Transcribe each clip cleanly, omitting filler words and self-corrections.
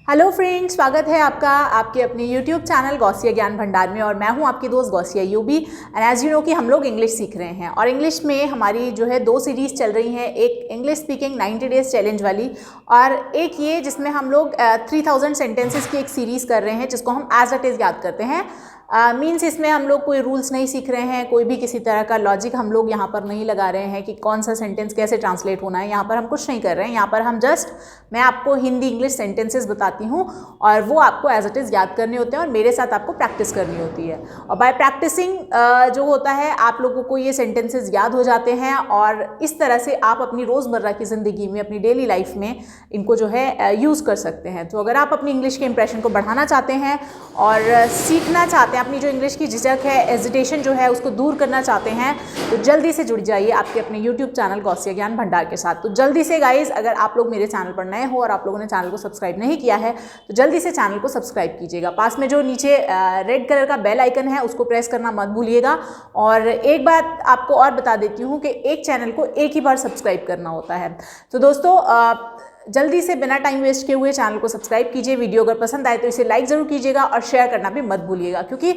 Hello friends, स्वागत है आपका आपके अपने यूट्यूब चैनल गौसिया ज्ञान भंडार में। और मैं हूं आपकी दोस्त गौसिया यूबी। एंड एज यू नो कि हम लोग इंग्लिश सीख रहे हैं और इंग्लिश में हमारी जो है 2 सीरीज़ चल रही हैं, एक इंग्लिश स्पीकिंग 90 डेज चैलेंज वाली और एक ये जिसमें हम लोग 3000 सेंटेंसेस की एक सीरीज़ कर रहे हैं जिसको हम एज इट इज़ याद करते हैं। मीन्स इसमें हम लोग कोई रूल्स नहीं सीख रहे हैं, कोई भी किसी तरह का लॉजिक हम लोग यहाँ पर नहीं लगा रहे हैं कि कौन सा सेंटेंस कैसे ट्रांसलेट होना है। यहाँ पर हम कुछ नहीं कर रहे हैं। यहाँ पर हम मैं आपको हिंदी इंग्लिश सेंटेंसेस बताती हूँ और वो आपको एज इट इज़ याद करने होते हैं और मेरे साथ आपको प्रैक्टिस करनी होती है। और बाय प्रैक्टिसिंग जो होता है आप लोगों को ये सेंटेंसेस याद हो जाते हैं और इस तरह से आप अपनी रोज़मर्रा की ज़िंदगी में, अपनी डेली लाइफ में इनको जो है यूज़ कर सकते हैं। तो अगर आप अपनी इंग्लिश के इंप्रेशन को बढ़ाना चाहते हैं और सीखना चाहते हैं, अपनी जो इंग्लिश की झिझक है, एजिटेशन जो है उसको दूर करना चाहते हैं, तो जल्दी से जुड़ जाइए आपके अपने यूट्यूब चैनल गौसिया ज्ञान भंडार के साथ। तो जल्दी से गाइज, अगर आप लोग मेरे चैनल पर नए हो और आप लोगों ने चैनल को सब्सक्राइब नहीं किया है तो जल्दी से चैनल को सब्सक्राइब कीजिएगा। पास में जो नीचे रेड कलर का बेल आइकन है उसको प्रेस करना मत भूलिएगा। और एक बात आपको और बता देती हूँ कि एक चैनल को एक ही बार सब्सक्राइब करना होता है। तो दोस्तों जल्दी से बिना टाइम वेस्ट किए हुए चैनल को सब्सक्राइब कीजिए। वीडियो अगर पसंद आए तो इसे लाइक ज़रूर कीजिएगा और शेयर करना भी मत भूलिएगा, क्योंकि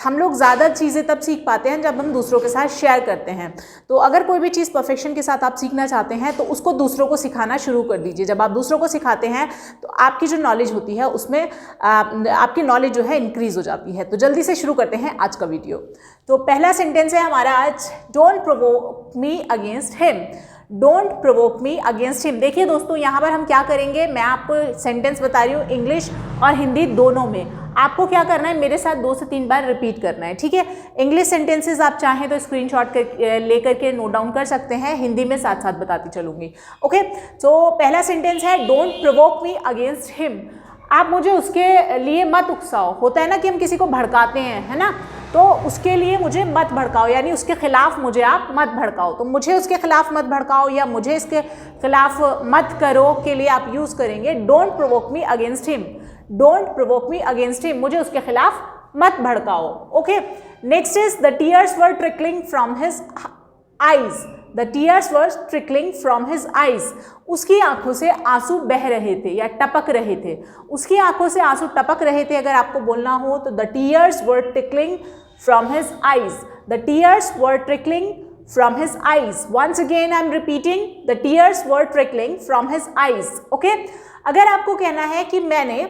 हम लोग ज़्यादा चीज़ें तब सीख पाते हैं जब हम दूसरों के साथ शेयर करते हैं। तो अगर कोई भी चीज़ परफेक्शन के साथ आप सीखना चाहते हैं तो उसको दूसरों को सिखाना शुरू कर दीजिए। जब आप दूसरों को सिखाते हैं तो आपकी जो नॉलेज होती है उसमें आपकी नॉलेज जो है इंक्रीज़ हो जाती है। तो जल्दी से शुरू करते हैं आज का वीडियो। तो पहला सेंटेंस है हमारा आज, don't provoke me against him. Don't provoke me against him. देखिए दोस्तों, यहाँ पर हम क्या करेंगे, मैं आपको सेंटेंस बता रही हूँ इंग्लिश और हिंदी दोनों में। आपको क्या करना है, मेरे साथ 2 से 3 बार रिपीट करना है, ठीक है। इंग्लिश सेंटेंसेस आप चाहें तो स्क्रीनशॉट लेकर के नोट डाउन कर सकते हैं, हिंदी में साथ साथ बताती चलूँगी। ओके, तो पहला सेंटेंस है don't provoke me against him. आप मुझे उसके लिए मत उकसाओ। होता है ना कि हम किसी को भड़काते हैं, है ना, तो उसके लिए मुझे मत भड़काओ, यानी उसके खिलाफ मुझे आप मत भड़काओ। तो मुझे उसके खिलाफ मत भड़काओ या मुझे इसके खिलाफ मत करो के लिए आप यूज़ करेंगे don't provoke me against him. Don't provoke me against him, मुझे उसके खिलाफ मत भड़काओ। Okay, next is the tears were trickling from his eyes. The tears were trickling from his eyes. उसकी आंखों से आंसू बह रहे थे या टपक रहे थे। उसकी आंखों से आंसू टपक रहे थे अगर आपको बोलना हो तो the tears were trickling from his eyes. The tears were trickling from his eyes. Once again I am repeating, the tears were trickling from his eyes. Okay, अगर आपको कहना है कि मैंने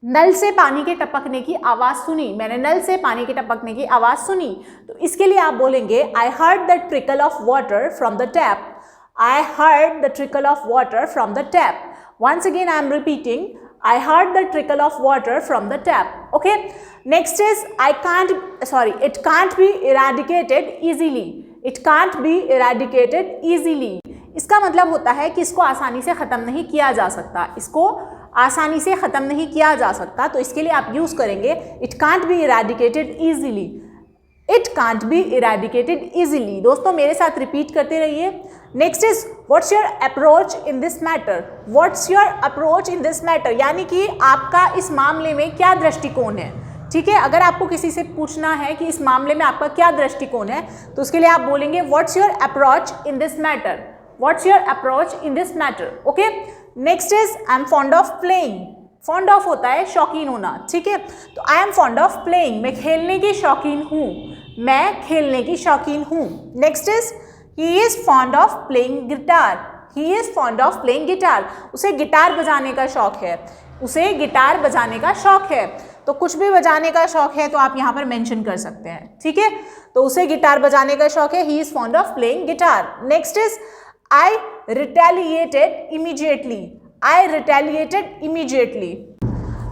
नल से पानी के टपकने की आवाज़ सुनी, मैंने नल से पानी के टपकने की आवाज़ सुनी, तो इसके लिए आप बोलेंगे I heard the trickle of water from the tap. I heard the trickle of water from the tap. Once again I am repeating, I heard the trickle of water from the tap. Okay, next is it can't be eradicated easily. It can't be eradicated easily. इसका मतलब होता है कि इसको आसानी से ख़त्म नहीं किया जा सकता। इसको आसानी से ख़त्म नहीं किया जा सकता, तो इसके लिए आप यूज़ करेंगे it can't be eradicated easily. It can't be eradicated easily. दोस्तों मेरे साथ रिपीट करते रहिए। Next is what's your approach in this matter. What's your approach in this matter, यानी कि आपका इस मामले में क्या दृष्टिकोण है, ठीक है। अगर आपको किसी से पूछना है कि इस मामले में आपका क्या दृष्टिकोण है तो उसके लिए आप बोलेंगे what's your approach in this matter. What's your approach in this matter. Okay, next is I am fond of playing. Fond of होता है शौकीन होना, ठीक है। तो I am fond of playing, मैं खेलने की शौकीन हूँ, मैं खेलने की शौकीन हूँ। Next is he is fond of playing guitar. He is fond of playing guitar, उसे गिटार बजाने का शौक है, उसे गिटार बजाने का शौक है। तो कुछ भी बजाने का शौक है तो आप यहाँ पर मेंशन कर सकते हैं, ठीक है। तो उसे गिटार बजाने का शौक है, he is fond of playing guitar. Next is I retaliated immediately. I retaliated immediately.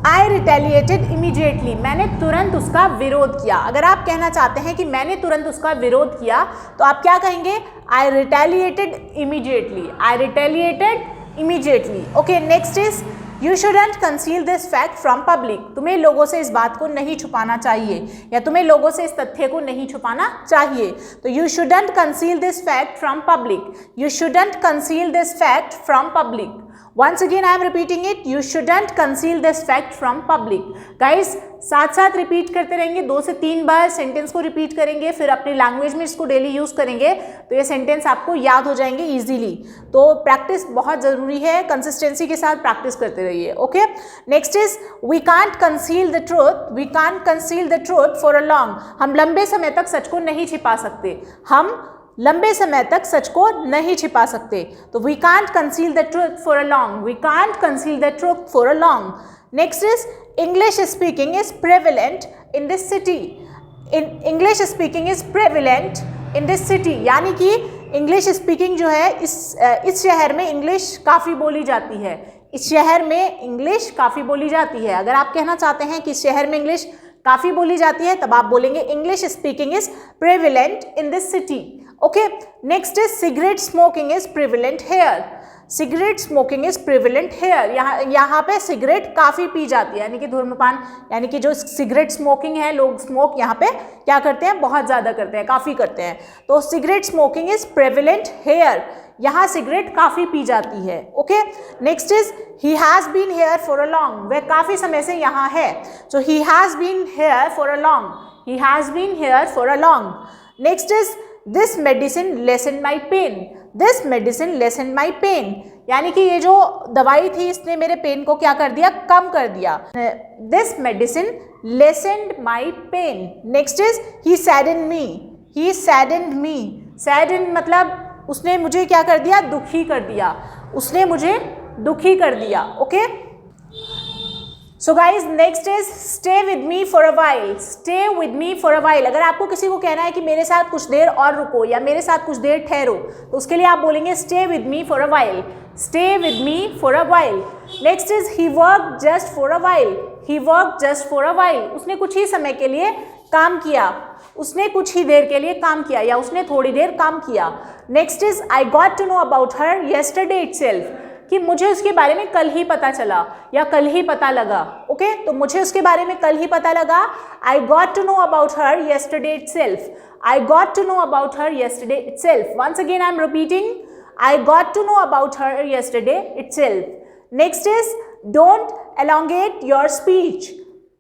I retaliated immediately. मैंने तुरंत उसका विरोध किया। अगर आप कहना चाहते हैं कि मैंने तुरंत उसका विरोध किया तो आप क्या कहेंगे, I retaliated immediately. I retaliated immediately. Okay, next is you shouldn't conceal this fact from public. तुम्हें लोगों से इस बात को नहीं छुपाना चाहिए या तुम्हें लोगों से इस तथ्य को नहीं छुपाना चाहिए। तो you shouldn't conceal this fact from public. You shouldn't conceal this fact from public. Once again I am repeating it, you shouldn't conceal this fact from public. Guys, साथ साथ रिपीट करते रहेंगे, 2 से 3 बार सेंटेंस को रिपीट करेंगे, फिर अपनी language में इसको डेली यूज़ करेंगे तो ये सेंटेंस आपको याद हो जाएंगे इजीली. तो प्रैक्टिस बहुत ज़रूरी है, कंसिस्टेंसी के साथ प्रैक्टिस करते रहिए. Okay, next is we can't conceal the truth, we can't conceal the truth for a long. हम लंबे समय तक सच को नहीं छिपा सकते, हम लंबे समय तक सच को नहीं छिपा सकते. तो we can't conceal the truth for a long, we can't conceal the truth for a long. Next is English speaking is prevalent in this city. English speaking is prevalent in this city, यानी कि English speaking जो है इस शहर में English काफ़ी बोली जाती है. इस शहर में इंग्लिश काफ़ी बोली जाती है. अगर आप कहना चाहते हैं कि इस शहर में इंग्लिश काफ़ी बोली जाती है तब आप बोलेंगे English speaking is prevalent in this city. Okay, next is cigarette smoking is prevalent here. Cigarette smoking is prevalent here, यहाँ पे सिगरेट काफ़ी पी जाती है, यानी कि धूम्रपान, यानी कि जो सिगरेट स्मोकिंग है, लोग स्मोक यहाँ पे क्या करते हैं, बहुत ज़्यादा करते हैं, काफ़ी करते हैं. तो cigarette smoking is prevalent here, यहाँ सिगरेट काफ़ी पी जाती है. Okay, next is he has been here for a long, वह काफ़ी समय से यहाँ है. So he has been here for a long, he has been here for a long. Next is this medicine lessen my pain, this medicine lessen my pain, यानी कि ये जो दवाई थी इसने मेरे पेन को क्या कर दिया, कम कर दिया. This medicine lessened my pain. Next is he saddened me, he saddened me. Saddened मतलब उसने मुझे क्या कर दिया, दुखी कर दिया, उसने मुझे दुखी कर दिया. Okay, so guys next is stay with me for a while, stay with me for a while. अगर आपको किसी को कहना है कि मेरे साथ कुछ देर और रुको या मेरे साथ कुछ देर ठहरो तो उसके लिए आप बोलेंगे stay with me for a while, stay with me for a while. Next is he work just for a while, he work just for a while. उसने कुछ ही समय के लिए काम किया, उसने कुछ ही देर के लिए काम किया या उसने थोड़ी देर काम किया. Next is I got to know about her yesterday itself, कि मुझे उसके बारे में कल ही पता चला या कल ही पता लगा. ओके, तो मुझे उसके बारे में कल ही पता लगा. I got to know about her yesterday itself, I got to know about her yesterday itself. Once again I am repeating, I got to know about her yesterday itself. Next is don't elongate your speech,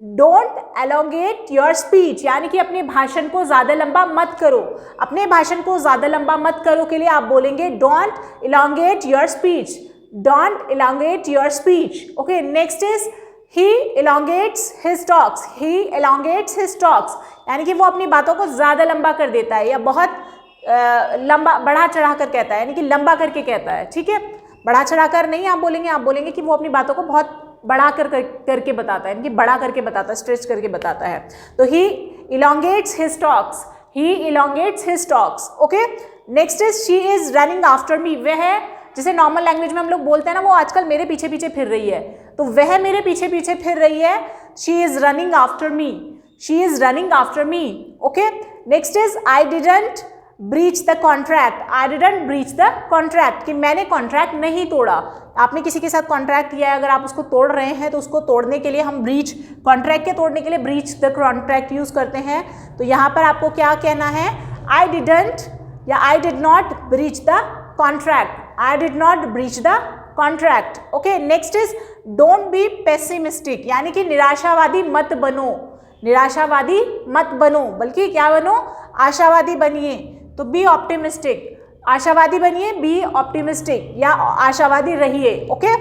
don't elongate your speech, यानी कि अपने भाषण को ज़्यादा लंबा मत करो. अपने भाषण को ज़्यादा लंबा मत करो के लिए आप बोलेंगे don't elongate your speech, don't elongate your speech. Okay, next is he elongates his talks, he elongates his talks, यानी कि वो अपनी बातों को ज़्यादा लंबा कर देता है या बहुत लंबा बढ़ा चढ़ा कर कहता है, यानी कि लंबा करके कहता है. ठीक है, बढ़ा चढ़ा कर नहीं आप बोलेंगे कि वो अपनी बातों को बहुत बढ़ा करके बताता है, यानी कि बड़ा करके बताता है, स्ट्रेच करके बताता है. तो he elongates his talks, he elongates his talks. Okay, next is she is running after me, वह है जिसे नॉर्मल लैंग्वेज में हम लोग बोलते हैं ना, वो आजकल मेरे पीछे पीछे फिर रही है, तो वह मेरे पीछे पीछे फिर रही है. She is running after me, she is running after me. Okay, next is I didn't breach the contract, I didn't breach the contract, कि मैंने कॉन्ट्रैक्ट नहीं तोड़ा. आपने किसी के साथ कॉन्ट्रैक्ट किया है, अगर आप उसको तोड़ रहे हैं तो उसको तोड़ने के लिए हम ब्रीच, कॉन्ट्रैक्ट के तोड़ने के लिए ब्रीच द कॉन्ट्रैक्ट यूज करते हैं. तो यहाँ पर आपको क्या कहना है, आई डिडंट या I did not breach the contract, I did not breach the contract. Okay, next is don't be pessimistic, यानी कि निराशावादी मत बनो, निराशावादी मत बनो, बल्कि क्या बनो, आशावादी बनिए. तो be optimistic, आशावादी बनिए, be optimistic या आशावादी रहिए. Okay,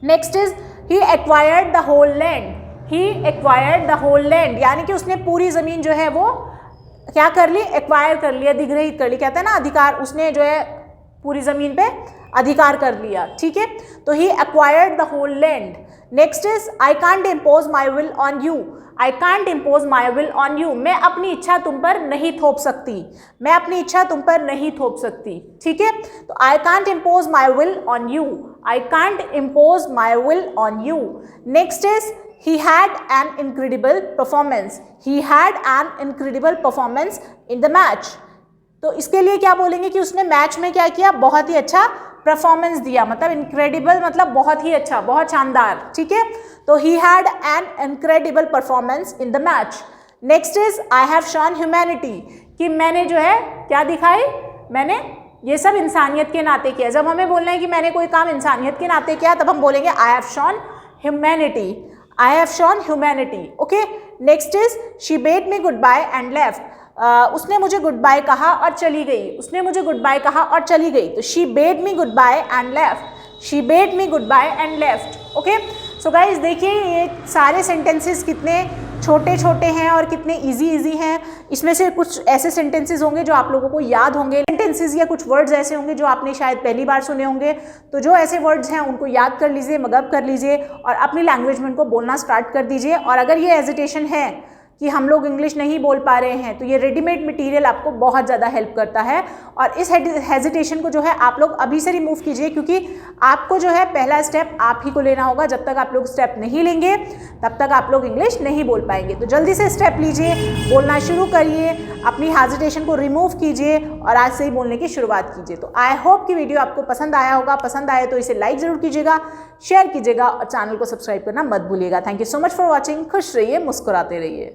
next is he acquired the whole land, he acquired the whole land, यानी कि उसने पूरी ज़मीन जो है वो क्या कर ली, एक्वायर कर ली, अधिग्रहित कर ली, कहते हैं ना अधिकार, उसने जो है पूरी ज़मीन पे अधिकार कर लिया. ठीक है, तो he acquired the whole land. Next is I can't impose my will on you, I can't impose my will on you, मैं अपनी इच्छा तुम पर नहीं थोप सकती, मैं अपनी इच्छा तुम पर नहीं थोप सकती. ठीक है, तो आई can't impose my will on you, I can't impose my will on you. Next is he had an incredible performance, he had an incredible performance in the match. तो इसके लिए क्या बोलेंगे कि उसने मैच में क्या किया, बहुत ही अच्छा परफॉर्मेंस दिया, मतलब इनक्रेडिबल मतलब बहुत ही अच्छा, बहुत शानदार. ठीक है, तो he had an incredible performance in the match. Next is I have shown humanity, कि मैंने जो है क्या दिखाई, मैंने ये सब इंसानियत के नाते किया। जब हमें बोलना है कि मैंने कोई काम इंसानियत के नाते किया, तब हम बोलेंगे I have shown humanity, I have shown humanity. Okay, next is she bade me goodbye and left. उसने मुझे गुड बाय कहा और चली गई, उसने मुझे गुड बाय कहा और चली गई। तो she bade me goodbye and left, she bade me goodbye and left. Okay, so guys देखिए ये सारे सेंटेंसेस कितने छोटे छोटे हैं और कितने इजी हैं। इसमें से कुछ ऐसे सेंटेंसेस होंगे जो आप लोगों को याद होंगे, सेंटेंसेस या कुछ वर्ड्स ऐसे होंगे जो आपने शायद पहली बार सुने होंगे। तो जो ऐसे वर्ड्स हैं उनको याद कर लीजिए, मगअप कर लीजिए और अपनी लैंग्वेज में उनको बोलना स्टार्ट कर दीजिए। और अगर ये हेजिटेशन है कि हम लोग इंग्लिश नहीं बोल पा रहे हैं, तो ये रेडीमेड मटेरियल आपको बहुत ज़्यादा हेल्प करता है। और इस हेजिटेशन को जो है आप लोग अभी से रिमूव कीजिए, क्योंकि आपको जो है पहला स्टेप आप ही को लेना होगा। जब तक आप लोग स्टेप नहीं लेंगे तब तक आप लोग इंग्लिश नहीं बोल पाएंगे। तो जल्दी से स्टेप लीजिए, बोलना शुरू करिए, अपनी हेजिटेशन को रिमूव कीजिए और आज से ही बोलने की शुरुआत कीजिए। तो आई होप कि वीडियो आपको पसंद आया होगा। पसंद आए तो इसे लाइक ज़रूर कीजिएगा, शेयर कीजिएगा और चैनल को सब्सक्राइब करना मत भूलिएगा। Thank you so much for watching. खुश रहिए, मुस्कुराते रहिए।